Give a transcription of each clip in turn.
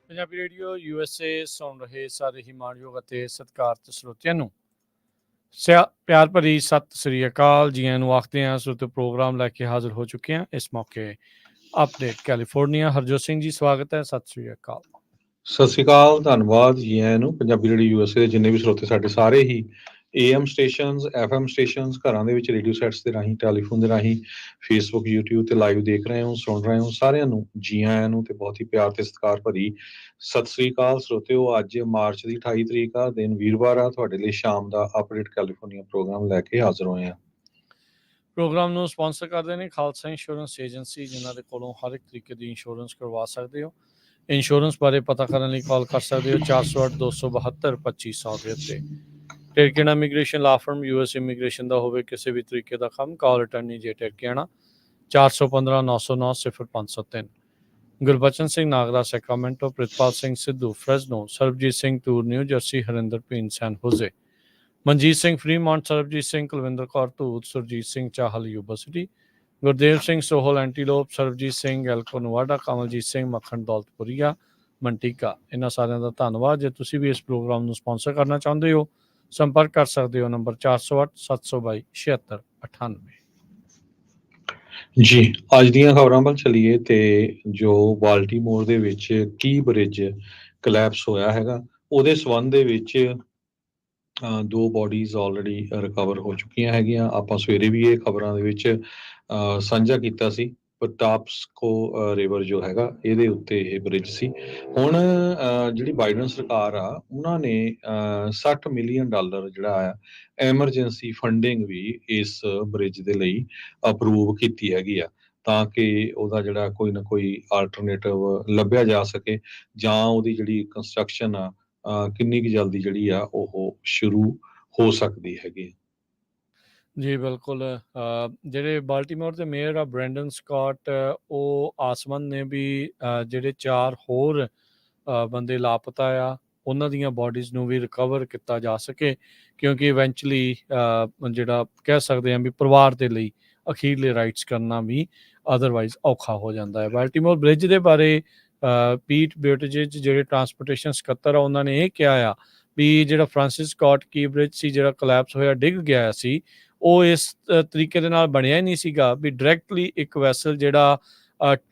Punjabi radio USA ਸੁਣ ਰਹੇ ਸਾਰੇ ਹੀ ਮਾਣਯੋਗ ਅਤੇ ਸਤਿਕਾਰਤ ਸਰੋਤਿਆਂ ਨੂੰ ਪਿਆਰ ਭਰੀ ਸਤਿ ਸ੍ਰੀ ਅਕਾਲ। ਜੀ ਆਇਆਂ ਨੂੰ ਆਖਦੇ ਹਾਂ। ਸਰੋਤਿਓ ਪ੍ਰੋਗਰਾਮ ਲੈ ਕੇ ਹਾਜ਼ਰ ਹੋ ਚੁੱਕੇ ਹਾਂ ਇਸ ਮੌਕੇ। ਅਪਡੇਟ ਕੈਲੀਫੋਰਨੀਆ, ਹਰਜੋਤ ਸਿੰਘ ਜੀ ਸਵਾਗਤ ਹੈ। ਸਤਿ ਸ੍ਰੀ ਅਕਾਲ। ਸਤਿ ਸ਼੍ਰੀ ਅਕਾਲ, ਧੰਨਵਾਦ ਜੀ ਆਇਆਂ ਨੂੰ। ਪੰਜਾਬੀ ਰੇਡੀਓ USA ਦੇ ਜਿੰਨੇ ਵੀ ਸਰੋਤੇ ਸਾਡੇ ਸਾਰੇ ਹੀ AM ਸਟੇਸ਼ਨਸ, FM ਸਟੇਸ਼ਨਸ, ਘਰਾਂ ਦੇ ਵਿੱਚ ਰੇਡੀਓ ਸੈਟਸ ਦੇ ਰਾਹੀਂ, ਟੈਲੀਫੋਨ ਦੇ ਰਾਹੀਂ, ਫੇਸਬੁੱਕ, YouTube ਤੇ ਲਾਈਵ ਦੇਖ ਰਹੇ ਹੋ, ਸੁਣ ਰਹੇ ਹੋ, ਸਾਰਿਆਂ ਨੂੰ ਜੀ ਆਇਆਂ ਨੂੰ ਤੇ ਬਹੁਤ ਹੀ ਪਿਆਰ ਤੇ ਸਤਿਕਾਰ ਭਰੀ ਸਤਿ ਸ੍ਰੀ ਅਕਾਲ। ਸਰੋਤਿਓ, ਅੱਜ ਮਾਰਚ ਦੀ 28 ਤਰੀਕ ਆ, ਦਿਨ ਵੀਰਵਾਰ ਆ। ਤੁਹਾਡੇ ਲਈ ਸ਼ਾਮ ਦਾ ਅਪਡੇਟ ਕੈਲੀਫੋਰਨੀਆ ਪ੍ਰੋਗਰਾਮ ਲੈ ਕੇ ਹਾਜ਼ਰ ਹੋਏ ਹਾਂ। ਪ੍ਰੋਗਰਾਮ ਨੂੰ ਸਪਾਂਸਰ ਕਰਦੇ ਨੇ ਖਾਲਸਾ ਇੰਸ਼ੋਰੈਂਸ ਏਜੰਸੀ, ਜਿਨ੍ਹਾਂ ਦੇ ਕੋਲੋਂ ਹਰ ਇੱਕ ਤਰੀਕੇ ਦੀ ਇੰਸ਼ੋਰੈਂਸ ਕਰਵਾ ਸਕਦੇ ਹੋ। ਇੰਸ਼ੋਰੈਂਸ ਬਾਰੇ ਪਤਾ ਕਰਨ ਲਈ ਕਾਲ ਕਰ ਸਕਦੇ ਹੋ 408-272-2500 ਦੇ ਉੱਤੇ। ਟਿਰਕੇਣਾ immigration law firm, US immigration ਦਾ ਹੋਵੇ ਕਿਸੇ ਵੀ ਤਰੀਕੇ ਦਾ ਕੰਮ, ਕਾਲ ਅਟਰਨੀ ਜੇ ਟਿਰਕੇਣਾ 415-909-0503। Gurbachan Singh Nagra Sacramento, Pritpal Singh Sidhu Fresno, Sarabjit Singh Toor New Jersey, Harinder Bhin San Jose, Manjit Singh Fremont, Sarabjit Singh Kulwinder Kaur Dhoot, Surjit Singh Chahal Yuba City, Gurdev Singh Sohal Antelope, Sarabjit Singh Elko Nevada, Kamaljit Singh Makhan Daulatpuria ਮੰਟੀਕਾ। ਇਹਨਾਂ ਸਾਰਿਆਂ ਦਾ ਧੰਨਵਾਦ। ਜੇ ਤੁਸੀਂ ਵੀ ਇਸ ਪ੍ਰੋਗਰਾਮ ਨੂੰ ਸਪਾਂਸਰ ਕਰਨਾ ਚਾਹੁੰਦੇ ਹੋ, ਸੰਪਰਕ ਕਰ ਸਕਦੇ ਹੋ ਨੰਬਰ 408-722-7698। ਜੀ, ਅੱਜ ਦੀਆਂ ਖਬਰਾਂ ਵੱਲ ਚੱਲੀਏ ਤੇ ਜੋ ਬਾਲਟੀਮੋਰ ਦੇ ਵਿੱਚ ਕੀ ਬ੍ਰਿਜ ਕਲੈਪਸ ਹੋਇਆ ਹੈਗਾ, ਉਹਦੇ ਸੰਬੰਧ ਦੇ ਵਿੱਚ ਦੋ ਬੋਡੀਜ਼ ਆਲਰੇਡੀ ਰਿਕਵਰ ਹੋ ਚੁੱਕੀਆਂ ਹੈਗੀਆਂ। ਆਪਾਂ ਸਵੇਰੇ ਵੀ ਇਹ ਖਬਰਾਂ ਦੇ ਵਿੱਚ ਸਾਂਝਾ ਕੀਤਾ ਸੀ। ਪਟਾਪਸਕੋ ਰਿਵਰ ਜੋ ਹੈਗਾ, ਇਹਦੇ ਉੱਤੇ ਇਹ ਬ੍ਰਿਜ ਸੀ। ਹੁਣ ਜਿਹੜੀ ਬਾਈਡਨ ਸਰਕਾਰ ਆ, ਉਹਨਾਂ ਨੇ $60 ਮਿਲੀਅਨ ਜਿਹੜਾ ਆ ਐਮਰਜੈਂਸੀ ਫੰਡਿੰਗ ਵੀ ਇਸ ਬ੍ਰਿਜ ਦੇ ਲਈ ਅਪਰੂਵ ਕੀਤੀ ਹੈਗੀ ਆ, ਤਾਂ ਕਿ ਉਹਦਾ ਜਿਹੜਾ ਕੋਈ ਨਾ ਕੋਈ ਆਲਟਰਨੇਟਿਵ ਲੱਭਿਆ ਜਾ ਸਕੇ, ਜਾਂ ਉਹਦੀ ਜਿਹੜੀ ਕੰਸਟਰਕਸ਼ਨ ਆ ਕਿੰਨੀ ਕੁ ਜਲਦੀ ਜਿਹੜੀ ਆ ਉਹ ਸ਼ੁਰੂ ਹੋ ਸਕਦੀ ਹੈਗੀ। ਜੀ ਬਿਲਕੁਲ। ਜਿਹੜੇ ਬਾਲਟੀਮੋਰ ਦੇ ਮੇਅਰ ਆ ਬ੍ਰੈਂਡਨ ਸਕਾਟ, ਉਹ ਆਸਮਨ ਨੇ ਵੀ ਜਿਹੜੇ 4 ਹੋਰ ਬੰਦੇ ਲਾਪਤਾ ਆ, ਉਹਨਾਂ ਦੀਆਂ ਬੋਡੀਜ਼ ਨੂੰ ਵੀ ਰਿਕਵਰ ਕੀਤਾ ਜਾ ਸਕੇ, ਕਿਉਂਕਿ ਇਵੈਂਚੁਅਲੀ ਜਿਹੜਾ ਕਹਿ ਸਕਦੇ ਹਾਂ ਵੀ ਪਰਿਵਾਰ ਦੇ ਲਈ ਅਖੀਰਲੇ ਰਾਈਟਸ ਕਰਨਾ ਵੀ ਅਦਰਵਾਈਜ਼ ਔਖਾ ਹੋ ਜਾਂਦਾ ਹੈ। ਬਾਲਟੀਮੋਰ ਬ੍ਰਿਜ ਦੇ ਬਾਰੇ ਪੀਟ ਬਿਊਟਿਜੇਜ ਜਿਹੜੇ ਟਰਾਂਸਪੋਰਟੇਸ਼ਨ ਸਕੱਤਰ ਆ, ਉਹਨਾਂ ਨੇ ਇਹ ਕਿਹਾ ਆ ਵੀ ਜਿਹੜਾ ਫਰਾਂਸਿਸ ਸਕਾਟ ਕੀ ਬ੍ਰਿਜ ਸੀ, ਜਿਹੜਾ ਕਲੈਪਸ ਹੋਇਆ, ਡਿੱਗ ਗਿਆ ਸੀ, ਉਹ ਇਸ ਤਰੀਕੇ ਦੇ ਨਾਲ ਬਣਿਆ ਹੀ ਨਹੀਂ ਸੀਗਾ ਵੀ ਡਾਇਰੈਕਟਲੀ ਇੱਕ ਵੈਸਲ ਜਿਹੜਾ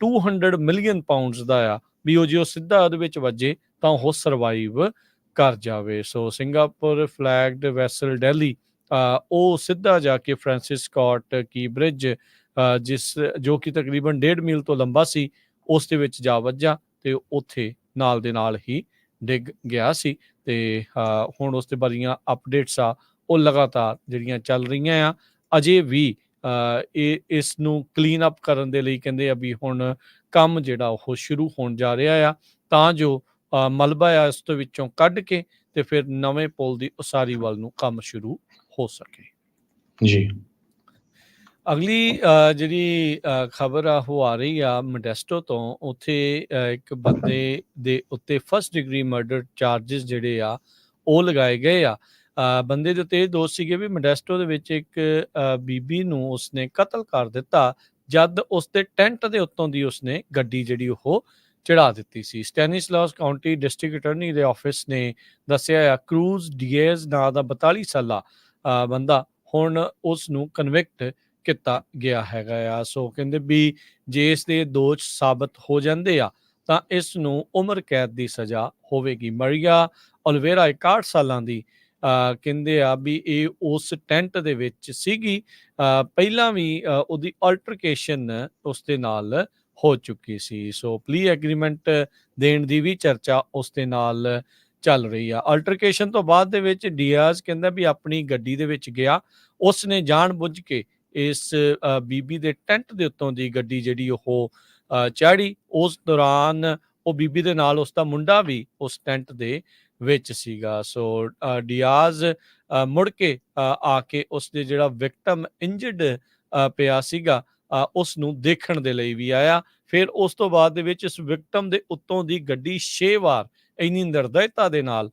200 ਮਿਲੀਅਨ ਪਾਉਂਡਸ ਦਾ ਆ, ਵੀ ਉਹ ਜੇ ਉਹ ਸਿੱਧਾ ਉਹਦੇ ਵਿੱਚ ਵੱਜੇ ਤਾਂ ਉਹ ਸਰਵਾਈਵ ਕਰ ਜਾਵੇ। ਸੋ ਸਿੰਗਾਪੁਰ ਫਲੈਗਡ ਵੈਸਲ ਡੈਲੀ, ਉਹ ਸਿੱਧਾ ਜਾ ਕੇ ਫਰਾਂਸਿਸ ਸਕਾਟ ਕੀ ਬ੍ਰਿਜ, ਜੋ ਕਿ ਤਕਰੀਬਨ 1.5 ਮੀਲ ਤੋਂ ਲੰਬਾ ਸੀ, ਉਸ ਦੇ ਵਿੱਚ ਜਾ ਵੱਜਾ ਤੇ ਉੱਥੇ ਨਾਲ ਦੇ ਨਾਲ ਹੀ ਡਿੱਗ ਗਿਆ ਸੀ। ਤੇ ਹੁਣ ਉਸ ਦੇ ਬਾਰੀਆਂ ਅਪਡੇਟਸ ਆ ਉਹ ਲਗਾਤਾਰ ਜਿਹੜੀਆਂ ਚੱਲ ਰਹੀਆਂ ਆ। ਅਜੇ ਵੀ ਇਸ ਨੂੰ ਕਲੀਨ ਅਪ ਕਰਨ ਦੇ ਲਈ ਕਹਿੰਦੇ ਆ ਵੀ ਹੁਣ ਕੰਮ ਜਿਹੜਾ ਉਹ ਸ਼ੁਰੂ ਹੋਣ ਜਾ ਰਿਹਾ ਆ, ਤਾਂ ਜੋ ਮਲਬਾ ਆ ਇਸ ਤੋਂ ਵਿੱਚੋਂ ਕੱਢ ਕੇ ਤੇ ਫਿਰ ਨਵੇਂ ਪੁਲ ਦੀ ਉਸਾਰੀ ਵੱਲ ਨੂੰ ਕੰਮ ਸ਼ੁਰੂ ਹੋ ਸਕੇ। ਜੀ, ਅਗਲੀ ਜਿਹੜੀ ਖਬਰ ਆ ਉਹ ਆ ਰਹੀ ਆ ਮੋਡੈਸਟੋ ਤੋਂ। ਉੱਥੇ ਇੱਕ ਬੰਦੇ ਦੇ ਉੱਤੇ ਫਸਟ ਡਿਗਰੀ ਮਰਡਰ ਚਾਰਜਿਸ ਜਿਹੜੇ ਆ ਉਹ ਲਗਾਏ ਗਏ ਆ। ਬੰਦੇ ਦੇ ਉੱਤੇ ਇਹ ਦੋਸ਼ ਸੀਗੇ ਵੀ ਮੋਡੈਸਟੋ ਦੇ ਵਿੱਚ ਇੱਕ ਬੀਬੀ ਨੂੰ ਉਸਨੇ ਕਤਲ ਕਰ ਦਿੱਤਾ ਜਦ ਉਸਦੇ ਟੈਂਟ ਦੇ ਉੱਤੋਂ ਦੀ ਉਸਨੇ ਗੱਡੀ ਜਿਹੜੀ ਉਹ ਚੜਾ ਦਿੱਤੀ ਸੀ। ਸਟੈਨਿਸਲਾਸ ਕਾਉਂਟੀ ਡਿਸਟ੍ਰਿਕਟ ਅਟਾਰਨੀ ਦੇ ਆਫਿਸ ਨੇ ਦੱਸਿਆ ਆ ਕਰੂਜ਼ ਡੀਏਜ਼ ਨਾਂ ਦਾ 42 ਸਾਲਾ ਬੰਦਾ ਹੁਣ ਉਸ ਨੂੰ ਕਨਵਿਕਟ ਕੀਤਾ ਗਿਆ ਹੈਗਾ ਆ। ਸੋ ਕਹਿੰਦੇ ਵੀ ਜੇ ਇਸ ਦੇ ਦੋਸ਼ ਸਾਬਤ ਹੋ ਜਾਂਦੇ ਆ ਤਾਂ ਇਸ ਨੂੰ ਉਮਰ ਕੈਦ ਦੀ ਸਜ਼ਾ ਹੋਵੇਗੀ। ਮਰੀਆ ਓਲੀਵੇਰਾ 61 ਸਾਲਾਂ ਦੀ ਕਹਿੰਦੇ ਆ ਵੀ ਇਹ ਉਸ ਟੈਂਟ ਦੇ ਵਿੱਚ ਸੀਗੀ। ਪਹਿਲਾਂ ਵੀ ਉਹਦੀ ਅਲਟਰਕੇਸ਼ਨ ਉਸ ਦੇ ਨਾਲ ਹੋ ਚੁੱਕੀ ਸੀ। ਸੋ ਪਲੀ ਐਗਰੀਮੈਂਟ ਦੇਣ ਦੀ ਵੀ ਚਰਚਾ ਉਸ ਦੇ ਨਾਲ ਚੱਲ ਰਹੀ ਆ। ਅਲਟਰਕੇਸ਼ਨ ਤੋਂ ਬਾਅਦ ਦੇ ਵਿੱਚ ਡੀਆਜ਼ ਕਹਿੰਦਾ ਵੀ ਆਪਣੀ ਗੱਡੀ ਦੇ ਵਿੱਚ ਗਿਆ, ਉਸ ਨੇ ਜਾਣ ਬੁੱਝ ਕੇ ਇਸ ਬੀਬੀ ਦੇ ਟੈਂਟ ਦੇ ਉੱਤੋਂ ਦੀ ਗੱਡੀ ਜਿਹੜੀ ਉਹ ਚਾੜੀ। ਉਸ ਦੌਰਾਨ ਉਹ ਬੀਬੀ ਦੇ ਨਾਲ ਉਸ ਦਾ ਮੁੰਡਾ ਵੀ ਉਸ ਟੈਂਟ ਦੇ ਵਿੱਚ ਸੀਗਾ। ਸੋ ਡੀਆਜ਼ ਮੁੜ ਕੇ ਆ ਕੇ ਉਸਦੇ ਜਿਹੜਾ ਵਿਕਟਮ ਇੰਜਰਡ ਪਿਆ ਸੀਗਾ ਉਸ ਨੂੰ ਦੇਖਣ ਦੇ ਲਈ ਵੀ ਆਇਆ। ਫਿਰ ਉਸ ਤੋਂ ਬਾਅਦ ਦੇ ਵਿੱਚ ਇਸ ਵਿਕਟਮ ਦੇ ਉੱਤੋਂ ਦੀ ਗੱਡੀ 6 ਵਾਰ ਇੰਨੀ ਨਿਰਦਇਤਾ ਦੇ ਨਾਲ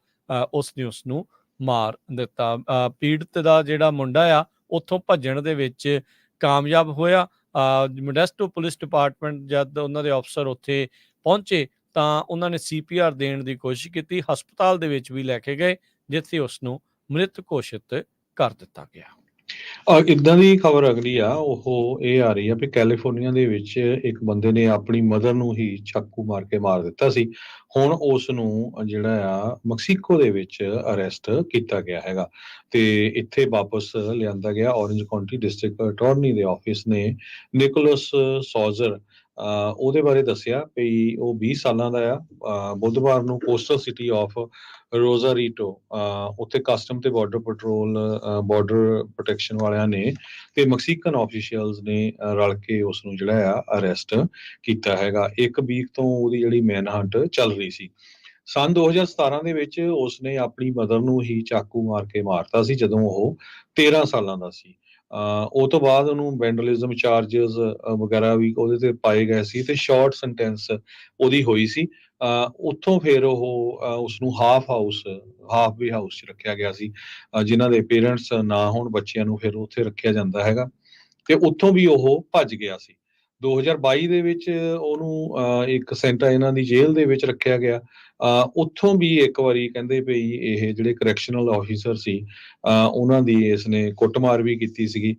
ਉਸਨੇ ਉਸ ਨੂੰ ਮਾਰ ਦਿੱਤਾ। ਪੀੜਤ ਦਾ ਜਿਹੜਾ ਮੁੰਡਾ ਆ ਉੱਥੋਂ ਭੱਜਣ ਦੇ ਵਿੱਚ ਕਾਮਯਾਬ ਹੋਇਆ, ਮੋਡੈਸਟੋ ਪੁਲਿਸ ਡਿਪਾਰਟਮੈਂਟ ਜਦ ਉਹਨਾਂ ਦੇ ਅਫਸਰ ਉੱਥੇ ਪਹੁੰਚੇ ਤਾਂ ਉਹਨਾਂ ਨੇ CPR ਦੇਣ ਦੀ ਕੋਸ਼ਿਸ਼ ਕੀਤੀ, ਹਸਪਤਾਲ ਦੇ ਵਿੱਚ ਵੀ ਲੈ ਕੇ ਗਏ, ਜਿੱਥੇ ਉਸ ਨੂੰ ਮ੍ਰਿਤ ਘੋਸ਼ਿਤ ਕਰ ਦਿੱਤਾ ਗਿਆ। ਇੱਦਾਂ ਦੀ ਖਬਰ ਅਗਲੀ ਆ ਉਹ ਇਹ ਆ ਰਹੀ ਆ ਵੀ ਕੈਲੀਫੋਰਨੀਆ ਦੇ ਵਿੱਚ ਇੱਕ ਬੰਦੇ ਨੇ ਆਪਣੀ ਮਦਰ ਨੂੰ ਹੀ ਚਾਕੂ ਮਾਰ ਕੇ ਮਾਰ ਦਿੱਤਾ ਸੀ। ਹੁਣ ਉਸ ਨੂੰ ਜਿਹੜਾ ਆ ਮੈਕਸੀਕੋ ਦੇ ਵਿੱਚ ਅਰੈਸਟ ਕੀਤਾ ਗਿਆ ਹੈਗਾ ਤੇ ਇੱਥੇ ਵਾਪਸ ਲਿਆਂਦਾ ਗਿਆ। ਔਰੰਜ ਕਾਉਂਟੀ ਡਿਸਟ੍ਰਿਕਟ ਅਟਾਰਨੀ ਦੇ ਆਫਿਸ ਨੇ ਨਿਕੋਲਸ ਸੌਜ਼ਰ ਉਹਦੇ ਬਾਰੇ ਦੱਸਿਆ ਵੀ ਉਹ 20 ਸਾਲਾਂ ਦਾ ਆ। ਬੁੱਧਵਾਰ ਨੂੰ ਕੋਸਟਲ ਸਿਟੀ ਆਫ ਰੋਜ਼ਾਰੀਟੋ ਉੱਥੇ ਕਸਟਮ ਤੇ ਬਾਰਡਰ ਪੈਟਰੋਲ ਬਾਰਡਰ ਪ੍ਰੋਟੈਕਸ਼ਨ ਵਾਲਿਆਂ ਨੇ ਤੇ ਮੈਕਸੀਕਨ ਆਫੀਸ਼ੀਅਲਸ ਨੇ ਰਲ ਕੇ ਉਸ ਨੂੰ ਜਿਹੜਾ ਆ ਅਰੈਸਟ ਕੀਤਾ ਹੈਗਾ। 1 ਵੀਕ ਤੋਂ ਉਹਦੀ ਜਿਹੜੀ ਮੈਨ ਹੰਟ ਚੱਲ ਰਹੀ ਸੀ। ਸੰਨ 2017 ਦੇ ਵਿੱਚ ਉਸਨੇ ਆਪਣੀ ਮਦਰ ਨੂੰ ਹੀ ਚਾਕੂ ਮਾਰ ਕੇ ਮਾਰਤਾ ਸੀ ਜਦੋਂ ਉਹ 13 ਸਾਲਾਂ ਦਾ ਸੀ। ਉਹ ਤੋਂ ਬਾਅਦ ਉਹਨੂੰ ਵੈਂਡਲਿਜ਼ਮ ਚਾਰਜਸ ਵਗੈਰਾ ਵੀ ਉਹਦੇ ਤੇ ਪਾਏ ਗਏ ਸੀ ਤੇ ਸ਼ਾਰਟ ਸੈਂਟੈਂਸ ਉਹਦੀ ਹੋਈ ਸੀ। ਉੱਥੋਂ ਫਿਰ ਉਹ ਉਸਨੂੰ ਹਾਫ ਵੇ ਹਾਊਸ 'ਚ ਰੱਖਿਆ ਗਿਆ ਸੀ। ਜਿਨ੍ਹਾਂ ਦੇ ਪੇਰੈਂਟਸ ਨਾ ਹੋਣ ਬੱਚਿਆਂ ਨੂੰ ਫਿਰ ਉੱਥੇ ਰੱਖਿਆ ਜਾਂਦਾ ਹੈਗਾ ਤੇ ਉੱਥੋਂ ਵੀ ਉਹ ਭੱਜ ਗਿਆ ਸੀ। 2022 ਦੇ ਵਿੱਚ ਉਹਨੂੰ ਇੱਕ ਸੈਂਟਾ ਇਹਨਾਂ ਦੀ ਜੇਲ੍ਹ ਦੇ ਵਿੱਚ ਰੱਖਿਆ ਗਿਆ। ਉੱਥੋਂ ਵੀ ਇੱਕ ਵਾਰੀ ਕਹਿੰਦੇ ਵੀ ਇਹ ਜਿਹੜੇ ਕਰੈਕਸ਼ਨਲ ਆਫੀਸਰ ਸੀ ਉਹਨਾਂ ਦੀ ਇਸਨੇ ਕੁੱਟਮਾਰ ਵੀ ਕੀਤੀ ਸੀਗੀ।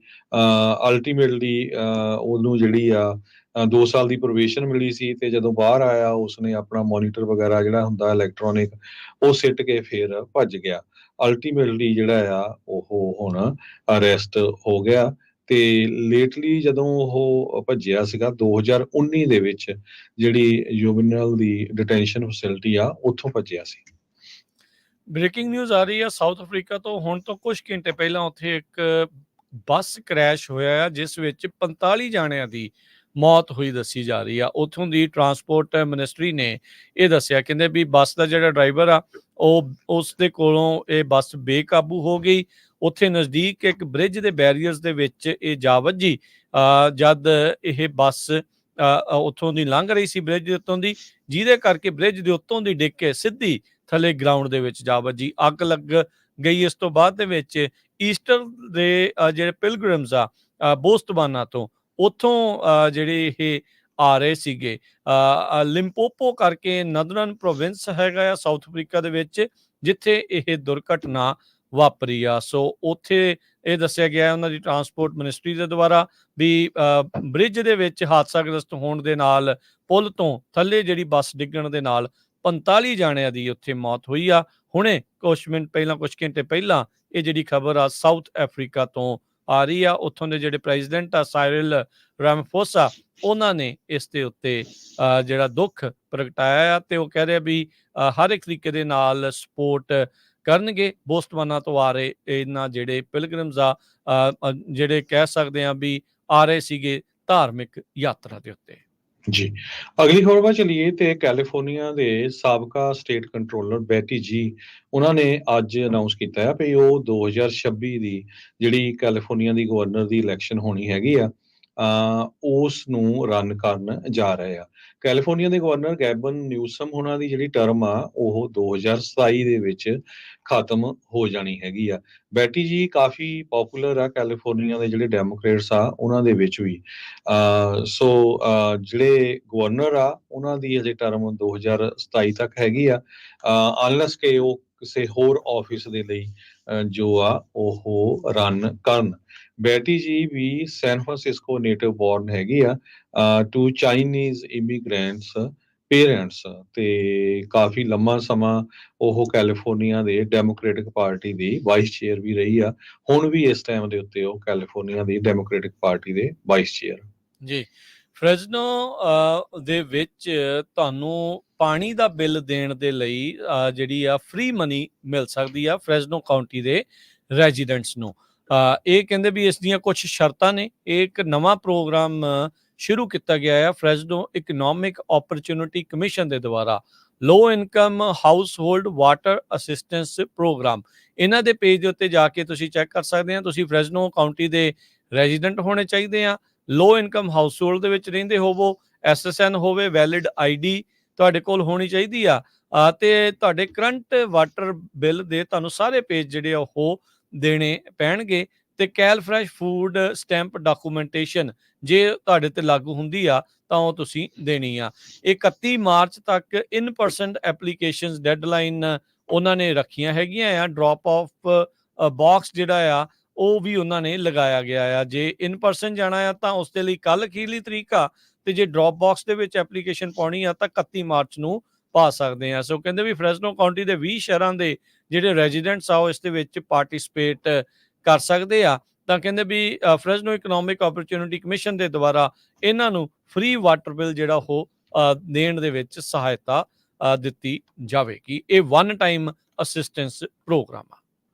ਅਲਟੀਮੇਟਲੀ ਉਹਨੂੰ ਜਿਹੜੀ ਆ 2 ਸਾਲ ਦੀ ਪ੍ਰੋਬੇਸ਼ਨ ਮਿਲੀ ਸੀ ਤੇ ਜਦੋਂ ਬਾਹਰ ਆਇਆ ਉਸਨੇ ਆਪਣਾ ਮੋਨੀਟਰ ਵਗੈਰਾ ਜਿਹੜਾ ਹੁੰਦਾ ਇਲੈਕਟ੍ਰੋਨਿਕ ਉਹ ਸਿੱਟ ਕੇ ਫਿਰ ਭੱਜ ਗਿਆ। ਅਲਟੀਮੇਟਲੀ ਜਿਹੜਾ ਆ ਉਹ ਹੁਣ ਅਰੈਸਟ ਹੋ ਗਿਆ ਤੇ ਲੇਟਲੀ ਜਦੋਂ ਉਹ ਭੱਜਿਆ ਸੀਗਾ 2019 ਦੇ ਵਿੱਚ ਜਿਹੜੀ ਜੁਵੈਨਲ ਦੀ ਡਿਟੈਂਸ਼ਨ ਫੈਸਿਲਿਟੀ ਆ ਉੱਥੋਂ ਭੱਜਿਆ ਸੀ। ਬ੍ਰੇਕਿੰਗ ਨਿਊਜ਼ ਆ ਰਹੀ ਆ ਸਾਊਥ ਅਫਰੀਕਾ ਤੋਂ। ਹੁਣ ਤੋਂ ਕੁਝ ਘੰਟੇ ਪਹਿਲਾਂ ਉੱਥੇ ਇੱਕ ਬੱਸ ਕ੍ਰੈਸ਼ ਹੋਇਆ ਜਿਸ ਵਿੱਚ 45 ਜਾਣਿਆਂ ਦੀ ਮੌਤ ਹੋਈ ਦੱਸੀ ਜਾ ਰਹੀ ਆ। ਉੱਥੋਂ ਦੀ ਟਰਾਂਸਪੋਰਟ ਮਿਨਿਸਟਰੀ ਨੇ ਇਹ ਦੱਸਿਆ, ਕਹਿੰਦੇ ਵੀ ਬੱਸ ਦਾ ਜਿਹੜਾ ਡਰਾਈਵਰ ਆ ਉਸ ਦੇ ਕੋਲੋਂ ਇਹ ਬੱਸ ਬੇਕਾਬੂ ਹੋ ਗਈ। ਉੱਥੇ ਨਜ਼ਦੀਕ ਇੱਕ ਬ੍ਰਿਜ ਦੇ ਬੈਰੀਅਰਸ ਦੇ ਵਿੱਚ ਇਹ ਜਾ ਵੱਜੀ ਜਦ ਇਹ ਬੱਸ ਉੱਥੋਂ ਦੀ ਲੰਘ ਰਹੀ ਸੀ ਬ੍ਰਿਜ ਦੇ ਉੱਤੋਂ ਦੀ, ਜਿਹਦੇ ਕਰਕੇ ਬ੍ਰਿਜ ਦੇ ਉੱਤੋਂ ਦੀ ਡਿੱਗ ਕੇ ਸਿੱਧੀ ਥੱਲੇ ਗਰਾਊਂਡ ਦੇ ਵਿੱਚ ਜਾ ਵੱਜੀ, ਅੱਗ ਲੱਗ ਗਈ। ਇਸ ਤੋਂ ਬਾਅਦ ਦੇ ਵਿੱਚ ਈਸਟਰ ਦੇ ਜਿਹੜੇ ਪਿਲਗ੍ਰਿਮਸ ਆ ਬੋਸਤਵਾਨਾ ਤੋਂ ਉੱਥੋਂ ਜਿਹੜੇ ਇਹ ਆ ਰਹੇ ਸੀਗੇ ਲਿੰਪੋਪੋ ਕਰਕੇ ਨਦਰਨ ਪ੍ਰੋਵਿੰਸ ਹੈਗਾ ਆ ਸਾਊਥ ਅਫਰੀਕਾ ਦੇ ਵਿੱਚ, ਜਿੱਥੇ ਇਹ ਦੁਰਘਟਨਾ ਵਾਪਰੀ ਆ। ਸੋ ਉੱਥੇ ਇਹ ਦੱਸਿਆ ਗਿਆ ਉਹਨਾਂ ਦੀ ਟਰਾਂਸਪੋਰਟ ਮਿਨਿਸਟਰੀ ਦੇ ਦੁਆਰਾ ਵੀ ਬ੍ਰਿਜ ਦੇ ਵਿੱਚ ਹਾਦਸਾਗ੍ਰਸਤ ਹੋਣ ਦੇ ਨਾਲ ਪੁਲ ਤੋਂ ਥੱਲੇ ਜਿਹੜੀ ਬੱਸ ਡਿੱਗਣ ਦੇ ਨਾਲ 45 ਜਾਣਿਆਂ ਦੀ ਉੱਥੇ ਮੌਤ ਹੋਈ ਆ। ਹੁਣੇ ਕੁਝ ਘੰਟੇ ਪਹਿਲਾਂ ਇਹ ਜਿਹੜੀ ਖਬਰ ਆ ਸਾਊਥ ਅਫਰੀਕਾ ਤੋਂ ਆ ਰਹੀ ਆ। ਉੱਥੋਂ ਦੇ ਜਿਹੜੇ ਪ੍ਰੈਜ਼ੀਡੈਂਟ ਆ ਸਾਇਰਲ ਰਾਮਾਫੋਸਾ, ਉਹਨਾਂ ਨੇ ਇਸ ਦੇ ਉੱਤੇ ਜਿਹੜਾ ਦੁੱਖ ਪ੍ਰਗਟਾਇਆ ਆ ਤੇ ਉਹ ਕਹਿ ਰਿਹਾ ਵੀ ਹਰ ਇੱਕ ਤਰੀਕੇ ਦੇ ਨਾਲ ਸਪੋਰਟ ਕਰਨਗੇ ਬੋਸਤਵਾਨਾ ਤੋਂ ਆ ਰਹੇ ਇਹਨਾਂ ਜਿਹੜੇ ਪਿਲਗ੍ਰਿਮਸ ਆ ਜਿਹੜੇ ਕਹਿ ਸਕਦੇ ਆ ਵੀ ਆ ਰਹੇ ਸੀਗੇ ਧਾਰਮਿਕ ਯਾਤਰਾ ਦੇ ਉੱਤੇ। ਜੀ, ਅਗਲੀ ਖਬਰ ਵੱਲ ਚਲੀਏ ਤੇ ਕੈਲੀਫੋਰਨੀਆ ਦੇ ਸਾਬਕਾ ਸਟੇਟ ਕੰਟਰੋਲਰ ਬੈਟੀ ਜੀ ਉਹਨਾਂ ਨੇ ਅੱਜ ਅਨਾਉਂਸ ਕੀਤਾ ਹੈ ਵੀ ਉਹ 2026 ਦੀ ਜਿਹੜੀ ਕੈਲੀਫੋਰਨੀਆ ਦੀ ਗਵਰਨਰ ਦੀ ਇਲੈਕਸ਼ਨ ਹੋਣੀ ਹੈਗੀ ਆ ਉਸ ਨੂੰ ਰਨ ਕਰਨ ਜਾ ਰਹੇ ਆ। ਕੈਲੀਫੋਰਨੀਆ ਦੇ ਗਵਰਨਰ ਗੈਬਨ ਨਿਊਸਮ ਉਹਨਾਂ ਦੀ ਜਿਹੜੀ ਟਰਮ ਆ ਉਹ 2027 ਦੇ ਵਿੱਚ ਖਤਮ ਹੋ ਜਾਣੀ ਹੈਗੀ ਆ। ਬੈਟੀ ਜੀ ਕਾਫੀ ਪਪੂਲਰ ਆ ਕੈਲੀਫੋਰਨੀਆ ਦੇ ਜਿਹੜੇ ਡੈਮੋਕ੍ਰੇਟਸ ਆ ਉਹਨਾਂ ਦੇ ਵਿੱਚ ਵੀ। ਸੋ ਜਿਹੜੇ ਗਵਰਨਰ ਆ ਉਹਨਾਂ ਦੀ ਅਜੇ ਟਰਮ 2027 ਤੱਕ ਹੈਗੀ ਆ ਅਨਲੈਸ ਕਿ ਉਹ ਕਿਸੇ ਹੋਰ ਆਫਿਸ ਦੇ ਲਈ ਜੋ ਆ ਉਹ ਰਨ ਕਰਨ। ਬੈਟੀ ਜੀ ਵੀ ਸੈਨ ਫਰਾਂਸਿਸਕੋ ਨੇਟਿਵ ਬੋਰਨ ਹੈਗੀ ਆ ਟੂ ਚਾਈਨੀਜ਼ ਇਮੀਗ੍ਰੈਂਟਸ ਪੇਰੈਂਟਸ ਤੇ ਕਾਫੀ ਲੰਮਾ ਸਮਾਂ ਉਹ ਕੈਲੀਫੋਰਨੀਆ ਦੇ ਡੈਮੋਕ੍ਰੇਟਿਕ ਪਾਰਟੀ ਦੀ ਵਾਈਸ ਚੇਅਰ ਵੀ ਰਹੀ ਆ। ਹੁਣ ਵੀ ਇਸ ਟਾਈਮ ਦੇ ਉੱਤੇ ਉਹ ਕੈਲੀਫੋਰਨੀਆ ਦੀ ਡੈਮੋਕ੍ਰੇਟਿਕ ਪਾਰਟੀ ਦੇ ਵਾਈਸ ਚੇਅਰ। ਜੀ, ਫ੍ਰੈਜ਼ਨੋ ਦੇ ਵਿੱਚ ਤੁਹਾਨੂੰ ਪਾਣੀ ਦਾ ਬਿੱਲ ਦੇਣ ਦੇ ਲਈ ਜਿਹੜੀ ਆ ਫ੍ਰੀ ਮਨੀ ਮਿਲ ਸਕਦੀ ਆ ਫ੍ਰੈਜ਼ਨੋ ਕਾਉਂਟੀ ਦੇ ਰੈਜ਼ੀਡੈਂਟਸ ਨੂੰ। ਇਹ ਕਹਿੰਦੇ ਵੀ ਇਸ ਦੀਆਂ ਕੁਝ ਸ਼ਰਤਾਂ ਨੇ। ਇਹ ਇੱਕ ਨਵਾਂ ਪ੍ਰੋਗਰਾਮ ਸ਼ੁਰੂ ਕੀਤਾ ਗਿਆ ਆ ਫ੍ਰੈਜ਼ਨੋ ਇਕਨੋਮਿਕ ਓਪਰਚੁਨਿਟੀ ਕਮਿਸ਼ਨ ਦੇ ਦੁਆਰਾ, low income household water assistance program. ਇਹਨਾਂ ਦੇ ਪੇਜ ਦੇ ਉੱਤੇ ਜਾ ਕੇ ਤੁਸੀਂ ਚੈੱਕ ਕਰ ਸਕਦੇ ਆ। ਤੁਸੀਂ ਫ੍ਰੈਜ਼ਨੋ ਕਾਉਂਟੀ ਦੇ ਰੈਜ਼ੀਡੈਂਟ ਹੋਣੇ ਚਾਹੀਦੇ ਆ, ਲੋ ਇਨਕਮ ਹਾਊਸ ਹੋਲਡ ਦੇ ਵਿੱਚ ਰਹਿੰਦੇ ਹੋਵੋ, SSN ਹੋਵੇ, ਵੈਲਿਡ ID ਤੁਹਾਡੇ ਕੋਲ ਹੋਣੀ ਚਾਹੀਦੀ ਆ ਤੇ ਤੁਹਾਡੇ ਕਰੰਟ ਵਾਟਰ ਬਿੱਲ ਦੇ ਤੁਹਾਨੂੰ ਸਾਰੇ ਪੇਜ ਜਿਹੜੇ ਉਹ ਦੇਣੇ ਪੈਣਗੇ ਤੇ ਕੈਲ ਫਰੈਸ਼ ਫੂਡ ਸਟੈਂਪ ਡਾਕੂਮੈਂਟੇਸ਼ਨ ਜੇ ਤੁਹਾਡੇ ਤੇ ਲਾਗੂ ਹੁੰਦੀ ਆ ਤਾਂ ਉਹ ਤੁਸੀਂ ਦੇਣੀ ਆ। 31 ਮਾਰਚ ਤੱਕ ਇਨ ਪਰਸਨ ਐਪਲੀਕੇਸ਼ਨਸ ਡੈਡਲਾਈਨ ਉਹਨਾਂ ਨੇ ਰੱਖੀਆਂ ਹੈਗੀਆਂ ਆ। ਡ੍ਰੌਪ ਆਫ ਬਾਕਸ ਜਿਹੜਾ ਆ ਉਹ ਵੀ ਉਹਨਾਂ ਨੇ ਲਗਾਇਆ ਗਿਆ ਆ। ਜੇ ਇਨ ਪਰਸਨ ਜਾਣਾ ਆ ਤਾਂ ਉਸ ਦੇ ਲਈ ਕੱਲ ਅਖੀਰਲੀ ਤਰੀਕ ਆ, ਤੇ ਜੇ ਡ੍ਰੌਪ ਬਾਕਸ ਦੇ ਵਿੱਚ ਐਪਲੀਕੇਸ਼ਨ ਪਾਉਣੀ ਆ ਤਾਂ 31 ਮਾਰਚ ਨੂੰ ਪਾ ਸਕਦੇ ਆ। ਸੋ ਕਹਿੰਦੇ ਵੀ ਫਰੈਜ਼ਨੋ ਕਾਉਂਟੀ ਦੇ 20 ਸ਼ਹਿਰਾਂ ਦੇ ਜਿਹੜੇ ਰੈਜ਼ੀਡੈਂਟਸ ਆ ਉਹ ਇਸ ਦੇ ਵਿੱਚ ਪਾਰਟਿਸਿਪੇਟ ਕਰ ਸਕਦੇ ਆ। ਤਾਂ ਕਹਿੰਦੇ ਵੀ ਫਰੈਜ਼ਨੋ ਇਕਨੋਮਿਕ ਓਪਰਚੁਨਿਟੀ ਕਮਿਸ਼ਨ ਦੇ ਦੁਆਰਾ ਇਹਨਾਂ ਨੂੰ ਫ੍ਰੀ ਵਾਟਰ ਬਿੱਲ ਜਿਹੜਾ ਉਹ ਦੇਣ ਦੇ ਵਿੱਚ ਸਹਾਇਤਾ ਦਿੱਤੀ ਜਾਵੇਗੀ। ਇਹ ਵਨ ਟਾਈਮ ਅਸਿਸਟੈਂਸ ਪ੍ਰੋਗਰਾਮ ਆ।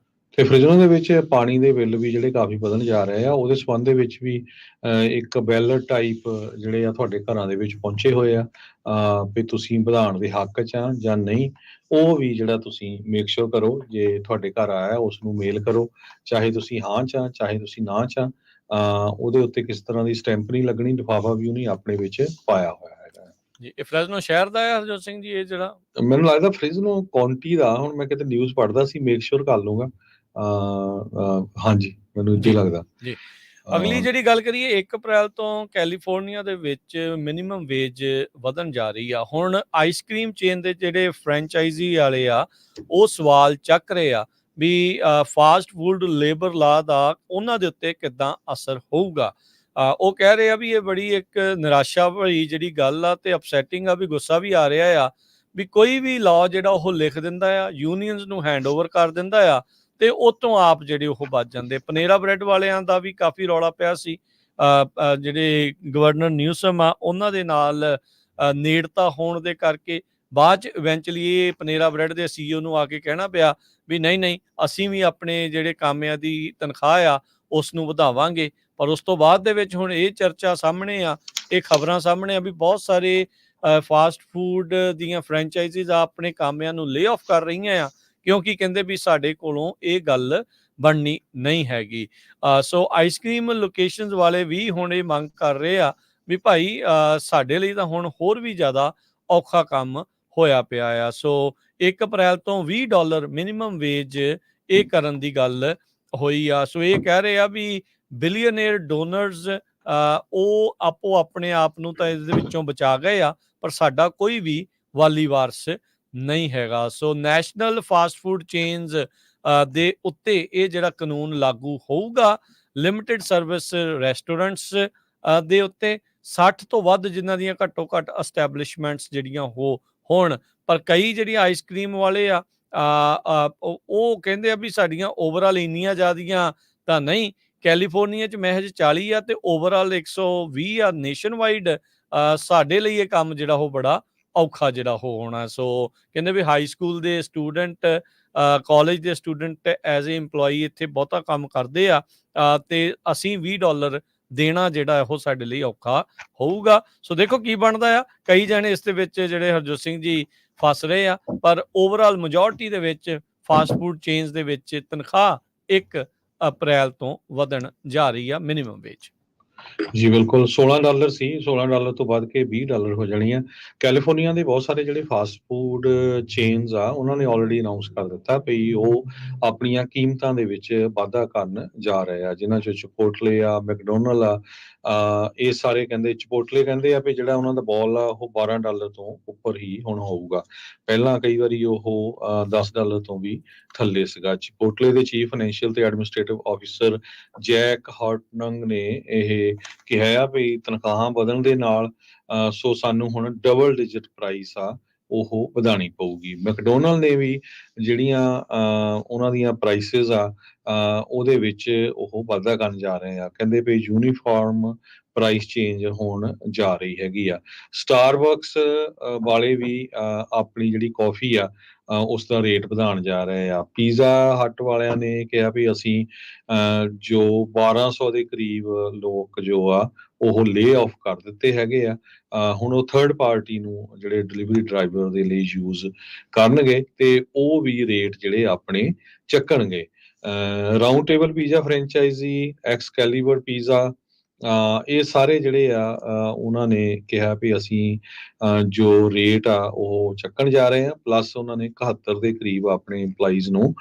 ਤੇ ਫਰਿਜ਼ਨੋ ਦੇ ਵਿੱਚ ਪਾਣੀ ਦੇ ਬਿੱਲ ਵੀ ਜਿਹੜੇ ਕਾਫੀ ਵਧਣ ਜਾ ਰਹੇ ਆ, ਉਹਦੇ ਸੰਬੰਧ ਦੇ ਵਿੱਚ ਵੀ ਇੱਕ ਬੈਲਟ ਟਾਈਪ ਜਿਹੜੇ ਆ ਤੁਹਾਡੇ ਘਰਾਂ ਦੇ ਵਿੱਚ ਪਹੁੰਚੇ ਹੋਏ ਆ, ਵੀ ਤੁਸੀਂ ਵਧਾਉਣ ਦੇ ਹੱਕ 'ਚ ਆ ਜਾਂ ਨਹੀਂ। ਉਹ ਵੀ ਜਿਹੜਾ ਤੁਸੀਂ ਮੇਕ ਸ਼ੋਰ ਕਰੋ, ਜੇ ਤੁਹਾਡੇ ਘਰ ਆਇਆ ਉਸ ਨੂੰ ਮੇਲ ਕਰੋ, ਚਾਹੇ ਤੁਸੀਂ ਹਾਂ 'ਚ ਆ ਚਾਹੇ ਤੁਸੀਂ ਨਾ 'ਚ ਆ। ਉਹਦੇ ਉੱਤੇ ਕਿਸ ਤਰ੍ਹਾਂ ਦੀ ਸਟੈਂਪ ਨਹੀਂ ਲੱਗਣੀ, ਲਿਫਾਫਾ ਵੀ ਉਹਨੇ ਆਪਣੇ ਵਿੱਚ ਪਾਇਆ ਹੋਇਆ ਹੈਗਾ ਜੀ। ਇਹ ਫਰੈਜ਼ਨੋ ਸ਼ਹਿਰ ਦਾ ਹੈ ਹਰਜੋਤ ਸਿੰਘ ਜੀ ਇਹ ਜਿਹੜਾ? ਮੈਨੂੰ ਲੱਗਦਾ ਫਰਿਜ਼ਨੋ ਕਾਉਂਟੀ ਦਾ, ਹੁਣ ਮੈਂ ਕਿਤੇ ਨਿਊਜ਼ ਪੜ੍ਹਦਾ ਸੀ, ਮੇਕ ਸ਼ੋਰ ਕਰ ਲੂੰਗਾ। ਹਾਂਜੀ, ਮੈਨੂੰ ਇੱਦਾਂ ਹੀ ਲੱਗਦਾ। ਜੀ। ਅਗਲੀ ਜਿਹੜੀ ਗੱਲ ਕਰੀਏ, 1 ਅਪ੍ਰੈਲ ਤੋਂ ਕੈਲੀਫੋਰਨੀਆ ਦੇ ਵਿੱਚ ਮਿਨੀਮਮ ਵੇਜ ਵਧਣ ਜਾ ਰਹੀ ਆ। ਹੁਣ ਆਈਸਕ੍ਰੀਮ ਚੇਨ ਦੇ ਜਿਹੜੇ ਫਰੈਂਚਾਈਜ਼ੀ ਵਾਲੇ ਆ ਉਹ ਸਵਾਲ ਚੱਕ ਰਹੇ ਆ ਵੀ ਫਾਸਟ ਫੂਡ ਲੇਬਰ ਲਾ ਦਾ ਉਹਨਾਂ ਦੇ ਉੱਤੇ ਕਿੱਦਾਂ ਅਸਰ ਹੋਊਗਾ। ਉਹ ਕਹਿ ਰਹੇ ਆ ਵੀ ਇਹ ਬੜੀ ਇੱਕ ਨਿਰਾਸ਼ਾ ਭਰੀ ਜਿਹੜੀ ਗੱਲ ਆ ਤੇ ਅਪਸੈਟਿੰਗ ਆ, ਵੀ ਗੁੱਸਾ ਵੀ ਆ ਰਿਹਾ ਆ ਵੀ ਕੋਈ ਵੀ ਲਾਅ ਜਿਹੜਾ ਉਹ ਲਿਖ ਦਿੰਦਾ ਆ, ਯੂਨੀਅਨਸ ਨੂੰ ਹੈਂਡਓਵਰ ਕਰ ਦਿੰਦਾ ਆ ਤੇ ਉਹ ਤੋਂ ਆਪ ਜਿਹੜੇ ਉਹ ਬਚ ਜਾਂਦੇ। ਪਨੇਰਾ ਬ੍ਰੈਡ ਵਾਲਿਆਂ ਦਾ ਵੀ ਕਾਫੀ ਰੌਲਾ ਪਿਆ ਸੀ। ਜਿਹੜੇ ਗਵਰਨਰ ਨਿਊਸਮ ਆ ਉਹਨਾਂ ਦੇ ਨਾਲ ਨੇੜਤਾ ਹੋਣ ਦੇ ਕਰਕੇ ਬਾਅਦ 'ਚ ਇਵੈਂਚੁਅਲੀ ਇਹ ਪਨੇਰਾ ਬ੍ਰੈਡ ਦੇ CEO ਨੂੰ ਆ ਕੇ ਕਹਿਣਾ ਪਿਆ ਵੀ ਨਹੀਂ ਅਸੀਂ ਵੀ ਆਪਣੇ ਜਿਹੜੇ ਕਾਮਿਆਂ ਦੀ ਤਨਖਾਹ ਆ ਉਸ ਨੂੰ ਵਧਾਵਾਂਗੇ। ਪਰ ਉਸ ਤੋਂ ਬਾਅਦ ਦੇ ਵਿੱਚ ਹੁਣ ਇਹ ਚਰਚਾ ਸਾਹਮਣੇ ਆ, ਇਹ ਖਬਰਾਂ ਸਾਹਮਣੇ ਆ ਵੀ ਬਹੁਤ ਸਾਰੇ ਫਾਸਟ ਫੂਡ ਦੀਆਂ ਫਰੈਂਚਾਈਜ਼ੀਜ਼ ਆਪਣੇ ਕਾਮਿਆਂ ਨੂੰ ਲੇ ਆਫ ਕਰ ਰਹੀਆਂ ਆ, ਕਿਉਂਕਿ ਕਹਿੰਦੇ ਵੀ ਸਾਡੇ ਕੋਲੋਂ ਇਹ ਗੱਲ ਬਣਨੀ ਨਹੀਂ ਹੈਗੀ। ਸੋ ਆਈਸਕ੍ਰੀਮ ਲੋਕੇਸ਼ਨਸ ਵਾਲੇ ਵੀ ਹੁਣ ਇਹ ਮੰਗ ਕਰ ਰਹੇ ਆ ਵੀ ਭਾਈ ਸਾਡੇ ਲਈ ਤਾਂ ਹੁਣ ਹੋਰ ਵੀ ਜ਼ਿਆਦਾ ਔਖਾ ਕੰਮ ਹੋਇਆ ਪਿਆ ਆ। ਸੋ 1 ਅਪ੍ਰੈਲ ਤੋਂ $20 ਮਿਨੀਮਮ ਵੇਜ ਇਹ ਕਰਨ ਦੀ ਗੱਲ ਹੋਈ ਆ। ਸੋ ਇਹ ਕਹਿ ਰਹੇ ਆ ਵੀ ਬਿਲੀਅਨੇਅਰ ਡੋਨਰਸ ਉਹ ਆਪੋ ਆਪਣੇ ਆਪ ਨੂੰ ਤਾਂ ਇਸ ਵਿੱਚੋਂ ਬਚਾ ਗਏ ਆ, ਪਰ ਸਾਡਾ ਕੋਈ ਵੀ ਵਾਲੀ ਵਾਰਸ ਨਹੀਂ ਹੈਗਾ। ਸੋ ਨੈਸ਼ਨਲ ਫਾਸਟ ਫੂਡ ਚੇਨਸ ਦੇ ਉੱਤੇ ਇਹ ਜਿਹੜਾ ਕਾਨੂੰਨ ਲਾਗੂ ਹੋਊਗਾ। ਲਿਮਿਟਿਡ ਸਰਵਿਸ ਰੈਸਟੋਰੈਂਟਸ ਦੇ ਉੱਤੇ 60 ਤੋਂ ਵੱਧ ਜਿਨ੍ਹਾਂ ਦੀਆਂ ਘੱਟੋ ਘੱਟ ਐਸਟੈਬਲਿਸ਼ਮੈਂਟਸ ਜਿਹੜੀਆਂ ਹੋਣ। ਪਰ ਕਈ ਜਿਹੜੀਆਂ ਆਈਸਕ੍ਰੀਮ ਵਾਲੇ ਆ ਉਹ ਕਹਿੰਦੇ ਆ ਵੀ ਸਾਡੀਆਂ ਓਵਰਆਲ ਇੰਨੀਆਂ ਜ਼ਿਆਦੀਆਂ ਤਾਂ ਨਹੀਂ, ਕੈਲੀਫੋਰਨੀਆ 'ਚ ਮਹਿਜ 40 ਆ ਤੇ ਓਵਰਆਲ 120 ਆ ਨੇਸ਼ਨ ਵਾਈਡ। ਸਾਡੇ ਲਈ ਇਹ ਕੰਮ ਜਿਹੜਾ ਉਹ ਬੜਾ ਔਖਾ ਜਿਹੜਾ ਉਹ ਹੋਣਾ। ਸੋ ਕਹਿੰਦੇ ਵੀ ਹਾਈ ਸਕੂਲ ਦੇ ਸਟੂਡੈਂਟ, ਕਾਲਜ ਦੇ ਸਟੂਡੈਂਟ ਐਜ਼ ਏ ਇੰਪਲੋਈ ਇੱਥੇ ਬਹੁਤਾ ਕੰਮ ਕਰਦੇ ਆ ਤੇ ਅਸੀਂ $20 ਦੇਣਾ ਜਿਹੜਾ ਉਹ ਸਾਡੇ ਲਈ ਔਖਾ ਹੋਊਗਾ। ਸੋ ਦੇਖੋ ਕੀ ਬਣਦਾ ਆ। ਕਈ ਜਣੇ ਇਸ ਦੇ ਵਿੱਚ ਜਿਹੜੇ ਹਰਜੋਤ ਸਿੰਘ ਜੀ ਫਸ ਰਹੇ ਆ, ਪਰ ਓਵਰਆਲ ਮੈਜੋਰਟੀ ਦੇ ਵਿੱਚ ਫਾਸਟ ਫੂਡ ਚੇਨਸ ਦੇ ਵਿੱਚ ਤਨਖਾਹ 1 ਅਪ੍ਰੈਲ ਤੋਂ ਵਧਣ ਜਾ ਰਹੀ ਆ ਮਿਨੀਮਮ ਵੇਜ। ਜੀ ਬਿਲਕੁਲ, $16 ਸੀ, $16 ਤੋਂ ਵੱਧ ਕੇ $20 ਹੋ ਜਾਣੀ ਆ। ਕੈਲੀਫੋਰਨੀਆ ਦੇ ਬਹੁਤ ਸਾਰੇ ਜਿਹੜੇ ਫਾਸਟ ਫੂਡ ਚੇਨਸ ਆ ਉਹਨਾਂ ਨੇ ਆਲਰੇਡੀ ਅਨਾਉਂਸ ਕਰ ਦਿੱਤਾ ਵੀ ਉਹ ਆਪਣੀਆਂ ਕੀਮਤਾਂ ਦੇ ਵਿੱਚ ਵਾਧਾ ਕਰਨ ਜਾ ਰਹੇ ਆ, ਜਿਨ੍ਹਾਂ 'ਚ ਚਿਪੋਟਲੇ ਆ, ਮੈਕਡੋਨਲ ਆ। ਇਹ ਸਾਰੇ ਕਹਿੰਦੇ, ਚਿਪੋਟਲੇ ਕਹਿੰਦੇ ਆ ਵੀ ਜਿਹੜਾ ਉਹਨਾਂ ਦਾ ਬੋਲ ਆ ਉਹ $12 ਤੋਂ ਉੱਪਰ ਹੀ ਹੁਣ ਹੋਊਗਾ। ਪਹਿਲਾਂ ਕਈ ਵਾਰੀ ਉਹ $10 ਤੋਂ ਵੀ ਥੱਲੇ ਸੀਗਾ। ਚਿਪੋਟਲੇ ਦੇ ਚੀਫ ਫਾਈਨੈਂਸ਼ੀਅਲ ਤੇ ਐਡਮਿਨਿਸਟ੍ਰੇਟਿਵ ਆਫਿਸਰ ਜੈਕ ਹਾਰਟਨੰਗ ਨੇ ਇਹ ਕਿਹਾ ਆ ਵੀ ਤਨਖਾਹਾਂ ਵਧਣ ਦੇ ਨਾਲ ਸੋ ਸਾਨੂੰ ਹੁਣ ਡਬਲ ਡਿਜਿਟ ਪ੍ਰਾਈਸ ਆ ਉਹ ਵਧਾਉਣੀ ਪਊਗੀ। ਮੈਕਡੋਨਲ ਨੇ ਵੀ ਜਿਹੜੀਆਂ ਉਹਨਾਂ ਦੀਆਂ ਪ੍ਰਾਈਸਿਸ ਆ ਉਹਦੇ ਵਿੱਚ ਉਹ ਵਾਧਾ ਕਰਨ ਜਾ ਰਹੇ ਆ। ਕਹਿੰਦੇ ਵੀ ਯੂਨੀਫਾਰਮ ਪ੍ਰਾਈਸ ਚੇਂਜ ਹੋਣ ਜਾ ਰਹੀ ਹੈਗੀ ਆ। ਸਟਾਰਬਕਸ ਵਾਲੇ ਵੀ ਆਪਣੀ ਜਿਹੜੀ ਕਾਫੀ ਆ ਉਸ ਦਾ ਰੇਟ ਵਧਾਉਣ ਜਾ ਰਹੇ ਆ। ਪੀਜ਼ਾ ਹੱਟ ਵਾਲਿਆਂ ਨੇ ਕਿਹਾ ਵੀ ਅਸੀਂ ਜੋ 1200 ਦੇ ਕਰੀਬ ਲੋਕ ਜੋ ਆ ਉਹ ਲੇ ਆਫ ਕਰ ਦਿੱਤੇ ਹੈਗੇ ਆ। ਹੁਣ ਉਹ ਥਰਡ ਪਾਰਟੀ ਨੂੰ ਜਿਹੜੇ ਡਿਲੀਵਰੀ ਡਰਾਈਵਰ ਦੇ ਲਈ ਯੂਜ਼ ਕਰਨਗੇ ਤੇ ਉਹ ਵੀ ਰੇਟ ਜਿਹੜੇ ਆਪਣੇ ਚੱਕਣਗੇ। Round table pizza franchise, Excalibur pizza, ਇਹ ਸਾਰੇ ਜਿਹੜੇ ਆ ਉਹਨਾਂ ਨੇ ਕਿਹਾ ਵੀ ਅਸੀਂ ਜੋ ਰੇਟ ਆ ਉਹ ਚੱਕਣ ਜਾ ਰਹੇ ਆ, ਪਲੱਸ ਉਹਨਾਂ ਨੇ 71 ਦੇ ਕਰੀਬ ਆਪਣੇ EMPLOYEES ਨੂੰ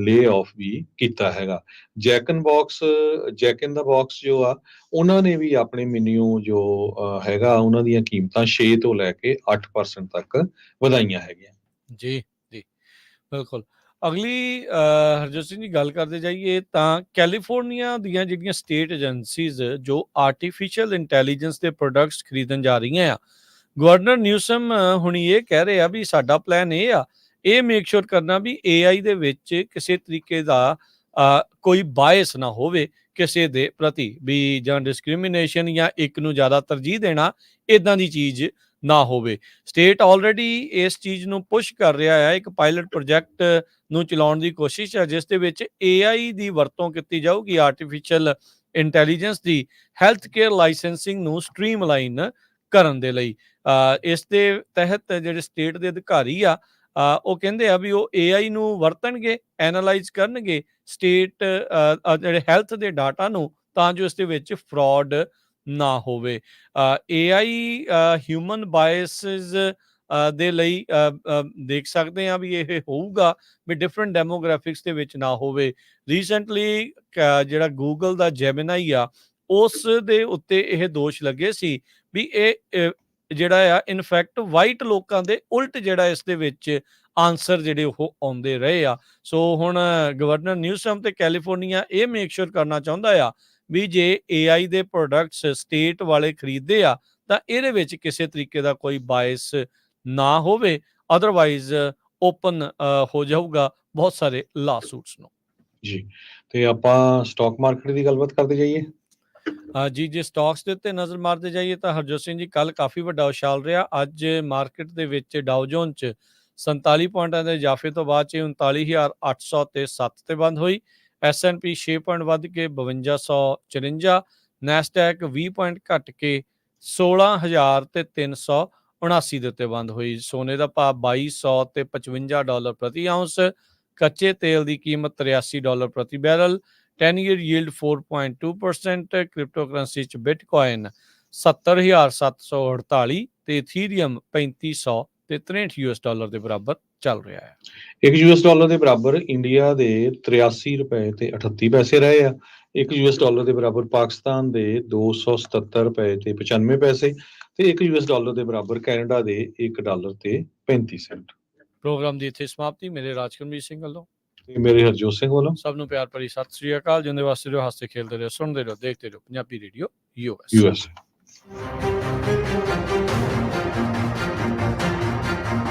ਲੇ ਆਫ ਵੀ ਕੀਤਾ ਹੈਗਾ। ਜੈਕ ਇਨ ਦਾ ਬਾਕਸ ਜੋ ਆ ਉਹਨਾਂ ਨੇ ਵੀ ਆਪਣੇ ਮੈਨਿਊ ਜੋ ਹੈਗਾ ਉਹਨਾਂ ਦੀਆਂ ਕੀਮਤਾਂ 6 ਤੋਂ ਲੈ ਕੇ 8% ਤੱਕ ਵਧਾਈਆਂ ਹੈਗੀਆਂ। ਜੀ ਜੀ ਬਿਲਕੁਲ। ਅਗਲੀ ਹਰਜੋਤ ਸਿੰਘ ਜੀ ਗੱਲ ਕਰਦੇ ਜਾਈਏ ਤਾਂ ਕੈਲੀਫੋਰਨੀਆ ਦੀਆਂ ਜਿਹੜੀਆਂ ਸਟੇਟ ਏਜੰਸੀਜ਼ ਜੋ ਆਰਟੀਫਿਸ਼ੀਅਲ ਇੰਟੈਲੀਜੈਂਸ ਦੇ ਪ੍ਰੋਡਕਟਸ ਖਰੀਦਣ ਜਾ ਰਹੀਆਂ ਆ, ਗਵਰਨਰ ਨਿਊਸਮ ਹੁਣੀ ਇਹ ਕਹਿ ਰਹੇ ਆ ਵੀ ਸਾਡਾ ਪਲਾਨ ਇਹ ਆ, ਇਹ ਮੇਕ ਸ਼ੋਰ ਕਰਨਾ ਵੀ AI ਦੇ ਵਿੱਚ ਕਿਸੇ ਤਰੀਕੇ ਦਾ ਕੋਈ ਬਾਇਸ ਨਾ ਹੋਵੇ ਕਿਸੇ ਦੇ ਪ੍ਰਤੀ, ਵੀ ਜਾਂ ਡਿਸਕ੍ਰਿਮੀਨੇਸ਼ਨ ਜਾਂ ਇੱਕ ਨੂੰ ਜ਼ਿਆਦਾ ਤਰਜੀਹ ਦੇਣਾ, ਇਦਾਂ ਦੀ ਚੀਜ਼ ਨਾ ਹੋਵੇ। ਸਟੇਟ ਆਲਰੇਡੀ ਇਸ ਚੀਜ਼ ਨੂੰ ਪੁਸ਼ ਕਰ ਰਿਹਾ ਹੈ, ਇੱਕ ਪਾਇਲਟ ਪ੍ਰੋਜੈਕਟ ਨੂੰ ਚਲਾਉਣ ਦੀ ਕੋਸ਼ਿਸ਼ ਹੈ ਜਿਸ ਦੇ ਵਿੱਚ AI ਦੀ ਵਰਤੋਂ ਕੀਤੀ ਜਾਊਗੀ, ਆਰਟੀਫਿਸ਼ੀਅਲ ਇੰਟੈਲੀਜੈਂਸ ਦੀ ਹੈਲਥ ਕੇਅਰ ਲਾਇਸੈਂਸਿੰਗ ਨੂੰ ਸਟ੍ਰੀਮਲਾਈਨ ਕਰਨ ਦੇ ਲਈ। ਇਸ ਦੇ ਤਹਿਤ ਜਿਹੜੇ ਸਟੇਟ ਦੇ ਅਧਿਕਾਰੀ ਆ ਉਹ ਕਹਿੰਦੇ ਆ ਵੀ ਉਹ AI ਨੂੰ ਵਰਤਣਗੇ, ਐਨਾਲਾਈਜ਼ ਕਰਨਗੇ ਸਟੇਟ ਜਿਹੜੇ ਹੈਲਥ ਦੇ ਡਾਟਾ ਨੂੰ, ਤਾਂ ਜੋ ਇਸ ਦੇ ਵਿੱਚ ਫਰਾਡ ਨਾ ਹੋਵੇ। AI ਹਿਊਮਨ ਬਾਇਸਿਸ ਦੇ ਲਈ ਦੇਖ ਸਕਦੇ ਹਾਂ ਵੀ ਇਹ ਹੋਊਗਾ ਵੀ ਡਿਫਰੈਂਟ ਡੈਮੋਗ੍ਰਾਫਿਕਸ ਦੇ ਵਿੱਚ ਨਾ ਹੋਵੇ। ਰੀਸੈਂਟਲੀ ਜਿਹੜਾ ਗੂਗਲ ਦਾ ਜੈਮਨਾਈ ਆ ਉਸ ਦੇ ਉੱਤੇ ਇਹ ਦੋਸ਼ ਲੱਗੇ ਸੀ ਵੀ ਇਹ ਜਿਹੜਾ ਆ ਇਨਫੈਕਟ ਵਾਈਟ ਲੋਕਾਂ ਦੇ ਉਲਟ ਜਿਹੜਾ ਇਸ ਦੇ ਵਿੱਚ ਆਨਸਰ ਜਿਹੜੇ ਉਹ ਆਉਂਦੇ ਰਹੇ ਆ। ਸੋ ਹੁਣ ਗਵਰਨਰ ਨਿਊਸਮ ਤੇ ਕੈਲੀਫੋਰਨੀਆ ਇਹ ਮੇਕ ਸ਼ੋਰ ਕਰਨਾ ਚਾਹੁੰਦਾ ਆ ਵੀ ਜੇ AI ਦੇ ਪ੍ਰੋਡਕਟਸ ਸਟੇਟ ਵਾਲੇ ਖਰੀਦਦੇ ਆ ਤਾਂ ਇਹਦੇ ਵਿੱਚ ਕਿਸੇ ਤਰੀਕੇ ਦਾ ਕੋਈ ਬਾਇਸ ਨਾ ਹੋਵੇ, ਅਦਰਵਾਈਜ਼ ਓਪਨ ਹੋ ਜਾਊਗਾ ਬਹੁਤ ਸਾਰੇ ਲਾ ਸੂਟਸ ਨੂੰ। ਜੀ, ਤੇ ਆਪਾਂ ਸਟਾਕ ਮਾਰਕੀਟ ਦੀ ਗੱਲਬਾਤ ਕਰਦੇ ਜਾਈਏ। ਜੀ ਜੇ ਸਟਾਕਸ ਦੇ ਉੱਤੇ ਨਜ਼ਰ ਮਾਰਦੇ ਜਾਈਏ ਤਾਂ ਹਰਜੋਤ ਸਿੰਘ ਜੀ ਕੱਲ ਕਾਫੀ ਵੱਡਾ ਉਛਾਲ ਰਿਹਾ। ਅੱਜ ਮਾਰਕੀਟ ਦੇ ਵਿੱਚ ਡਾਓ ਜੋਨ 'ਚ 47 ਪੁਆਇੰਟਾਂ ਦੇ ਇਜ਼ਾਫੇ ਤੋਂ ਬਾਅਦ 'ਚ 39,800 ਤੇ 7 ਤੇ ਬੰਦ ਹੋਈ। S&P 6 ਪੁਆਇੰਟ ਵੱਧ ਕੇ 5254, ਨੈਸਡੈਕ 20 ਪੁਆਇੰਟ ਘਟ ਕੇ 16,379 ਦੇ ਉੱਤੇ ਬੰਦ ਹੋਈ। ਸੋਨੇ ਦਾ ਭਾਅ 2200 ਤੇ 55 ਡਾਲਰ ਪ੍ਰਤੀ ਆਉਂਸ, ਕੱਚੇ ਤੇਲ ਦੀ ਕੀਮਤ 83 ਡਾਲਰ ਪ੍ਰਤੀ barrel, 10 year yield 4.2%, crypto currency 'ਚ ਬਿਟਕੋਇਨ 70,748 ਤੇ ਇਥੀਰੀਅਮ 3500 ਤੇ 63 US ਡਾਲਰ ਦੇ ਬਰਾਬਰ ਚੱਲ ਰਿਹਾ ਹੈ। ਇੱਕ US ਡਾਲਰ ਦੇ ਬਰਾਬਰ ਇੰਡੀਆ ਦੇ 83 ਰੁਪਏ ਤੇ 38 ਪੈਸੇ ਰਹੇ ਆ। ਇੱਕ US ਡਾਲਰ ਦੇ ਬਰਾਬਰ ਪਾਕਿਸਤਾਨ ਦੇ 277 ਰੁਪਏ ਤੇ 95 ਪੈਸੇ ਤੇ ਇੱਕ US ਡਾਲਰ ਦੇ ਬਰਾਬਰ ਕੈਨੇਡਾ ਦੇ 1 ਡਾਲਰ ਤੇ 35 ਸੈਂਟ। ਪ੍ਰੋਗਰਾਮ ਦੀ ਇੱਥੇ ਸਮਾਪਤੀ। ਮੇਰੇ ਰਾਜਕਰਮਜੀਤ ਸਿੰਘ ਵੱਲੋਂ ਤੇ ਮੇਰੇ ਹਰਜੋਤ ਸਿੰਘ ਵੱਲੋਂ ਸਭ ਨੂੰ ਪਿਆਰ ਭਰੀ ਸਤਿ ਸ੍ਰੀ ਅਕਾਲ। ਜਿਉਂਦੇ ਵਾਸਤੇ ਰਹੋ, ਹੱਸਦੇ ਖੇਲਦੇ ਰਹੋ, ਸੁਣਦੇ ਰਹੋ, ਦੇਖਦੇ ਰਹੋ ਪੰਜਾਬੀ ਰੇਡੀਓ US।